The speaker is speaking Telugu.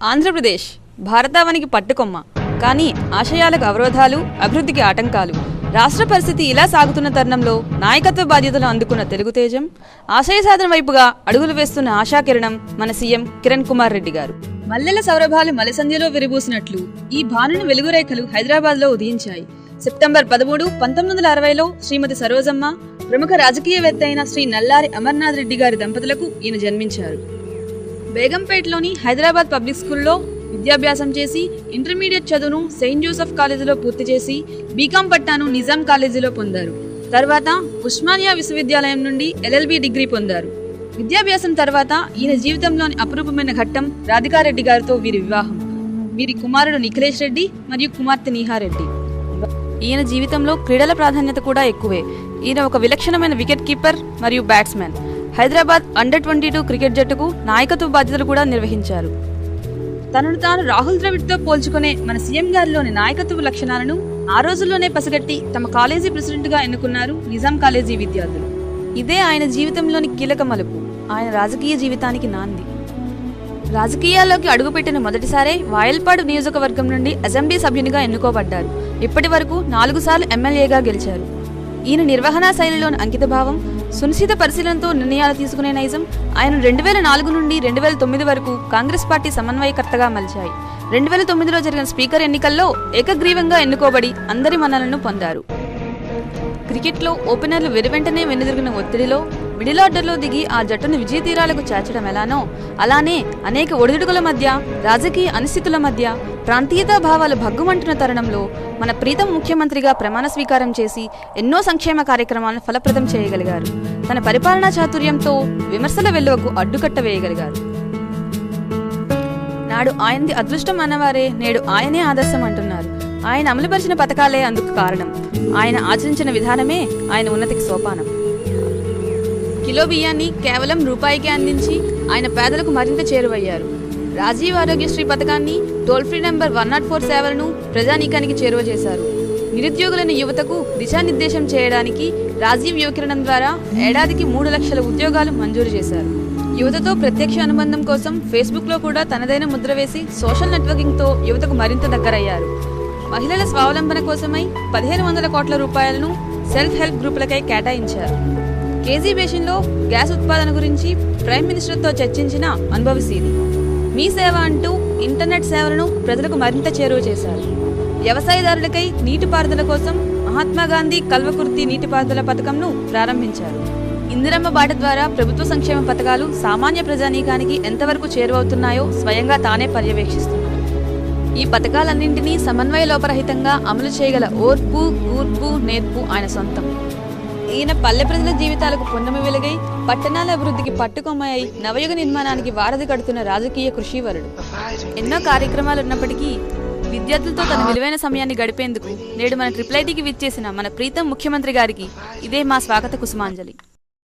ఆంధ్రప్రదేశ్ భారతావనికి పట్టుకొమ్మ, కానీ ఆశయాలకు అవరోధాలు, అభివృద్ధికి ఆటంకాలు. రాష్ట్ర పరిస్థితి ఇలా సాగుతున్న తరుణంలో నాయకత్వ బాధ్యతలు అందుకున్న తెలుగు తేజం, ఆశయ సాధన వైపుగా అడుగులు వేస్తున్న ఆశాకిరణం మన సీఎం కిరణ్ కుమార్ రెడ్డి గారు. మల్లెల సౌరభాలు మలసంధ్యలో విరిబూసినట్లు ఈ భానుని వెలుగురేఖలు హైదరాబాద్ లో ఉదయించాయి. సెప్టెంబర్ 13, 1960లో శ్రీమతి సరోజమ్మ, ప్రముఖ రాజకీయవేత్త అయిన శ్రీ నల్లారి అమర్నాథ్ రెడ్డి గారి దంపతులకు ఈయన జన్మించారు. బేగంపేటలోని హైదరాబాద్ పబ్లిక్ స్కూల్లో విద్యాభ్యాసం చేసి ఇంటర్మీడియట్ చదువును సెయింట్ జోసెఫ్ కాలేజీలో పూర్తి చేసి బీకాం పట్టాను నిజాం కాలేజీలో పొందారు. తర్వాత ఉస్మానియా విశ్వవిద్యాలయం నుండి LLB డిగ్రీ పొందారు. విద్యాభ్యాసం తర్వాత ఈయన జీవితంలోని అపురూపమైన ఘట్టం రాధికారెడ్డి గారితో వీరి వివాహం. వీరి కుమారుడు నిఖిలేష్ రెడ్డి మరియు కుమార్తె నీహారెడ్డి. ఈయన జీవితంలో క్రీడల ప్రాధాన్యత కూడా ఎక్కువే. ఈయన ఒక విలక్షణమైన వికెట్ కీపర్ మరియు బ్యాట్స్మెన్. హైదరాబాద్ అండర్-22 క్రికెట్ జట్టుకు నాయకత్వ బాధ్యతలు కూడా నిర్వహించారు. తనను తాను రాహుల్ ద్రవిడ్తో పోల్చుకునే మన సీఎం గారిలోని నాయకత్వ లక్షణాలను ఆ రోజుల్లోనే పసిగట్టి తమ కాలేజీ ప్రెసిడెంట్గా ఎన్నుకున్నారు నిజాం కాలేజీ విద్యార్థులు. ఇదే ఆయన జీవితంలోని కీలక మలుపు, ఆయన రాజకీయ జీవితానికి నాంది. రాజకీయాల్లోకి అడుగుపెట్టిన మొదటిసారే వాయల్పాడు నియోజకవర్గం నుండి అసెంబ్లీ సభ్యునిగా ఎన్నుకోబడ్డారు. ఇప్పటి వరకు 4 సార్లు ఎమ్మెల్యేగా గెలిచారు. ఈయన నిర్వహణా శైలిలోని అంకితభావం, సునిశ్చిత పరిశీలనతో నిర్ణయాలు తీసుకునే నైజం ఆయన 2004 నుండి 2009 వరకు కాంగ్రెస్ పార్టీ సమన్వయకర్తగా మలిచాయి. 2009లో జరిగిన స్పీకర్ ఎన్నికల్లో ఏకగ్రీవంగా ఎన్నుకోబడి అందరి మన్ననలను పొందారు. క్రికెట్లో ఓపెనర్లు వెనువెంటనే వెనుదిరిగిన ఒత్తిడిలో మిడిల్ ఆర్డర్లో దిగి ఆ జట్టును విజయ తీరాలకు చేర్చడం ఎలానో, అలానే అనేక ఒడిదుడుకుల మధ్య, రాజకీయ అనిశ్చితుల మధ్య ప్రాంతీయతా భావాలు భగ్గుమంటున్న తరుణంలో మన ప్రీతం ముఖ్యమంత్రిగా ప్రమాణ స్వీకారం చేసి ఎన్నో సంక్షేమ కార్యక్రమాలను ఫలప్రదం చేయగలిగారు. తన పరిపాలనా చాతుర్యంతో విమర్శల వెల్లువకు అడ్డుకట్ట వేయగలిగారు. నాడు ఆయనది అదృష్టం అన్నవారే నేడు ఆయనే ఆదర్శం అంటున్నారు. ఆయన అమలుపరిచిన పథకాలే అందుకు కారణం. ఆయన ఆచరించిన విధానమే ఆయన ఉన్నతికి సోపానం. కిలో బియ్యాన్ని కేవలం రూపాయికి అందించి ఆయన పేదలకు మరింత చేరువయ్యారు. రాజీవ్ ఆరోగ్యశ్రీ పథకాన్ని, టోల్ ఫ్రీ నెంబర్ 104 సేవలను ప్రజానీకానికి చేరువ చేశారు. నిరుద్యోగులైన యువతకు దిశానిర్దేశం చేయడానికి రాజీవ్ యువకిరణం ద్వారా ఏడాదికి 3 లక్షల ఉద్యోగాలు మంజూరు చేశారు. యువతతో ప్రత్యక్ష అనుబంధం కోసం ఫేస్బుక్లో కూడా తనదైన ముద్ర వేసి సోషల్ నెట్వర్కింగ్తో యువతకు మరింత దగ్గరయ్యారు. మహిళల స్వావలంబన కోసమై 1500 కోట్ల రూపాయలను సెల్ఫ్ హెల్ప్ గ్రూపులకై కేటాయించారు. కేజీ బేసిన్లో గ్యాస్ ఉత్పాదన గురించి ప్రైమ్ మినిస్టర్తో చర్చించిన అనుభవశీలి. మీ సేవ అంటూ ఇంటర్నెట్ సేవలను ప్రజలకు మరింత చేరువ చేశారు. వ్యవసాయదారులకై నీటిపారుదల కోసం మహాత్మాగాంధీ కల్వకుర్తి నీటిపారుదల పథకంను ప్రారంభించారు. ఇందిరమ్మ బాట ద్వారా ప్రభుత్వ సంక్షేమ పథకాలు సామాన్య ప్రజానీకానికి ఎంతవరకు చేరువవుతున్నాయో స్వయంగా తానే పర్యవేక్షిస్తున్నారు. ఈ పథకాలన్నింటినీ సమన్వయ లోపరహితంగా అమలు చేయగల ఓర్పు, కూర్పు, నేర్పు ఆయన సొంతం. ఈయన పల్లె ప్రజల జీవితాలకు పున్నమి వెలుగై, పట్టణాల అభివృద్ధికి పట్టుకొమ్మై, నవయుగ నిర్మాణానికి వారధి కడుతున్న రాజకీయ కృషివరుడు. ఎన్నో కార్యక్రమాలు ఉన్నప్పటికీ విద్యార్థులతో తన విలువైన సమయాన్ని గడిపేందుకు నేడు మన IIITకి విచ్చేసిన మన ప్రీతం ముఖ్యమంత్రి గారికి ఇదే మా స్వాగత కుసుమాంజలి.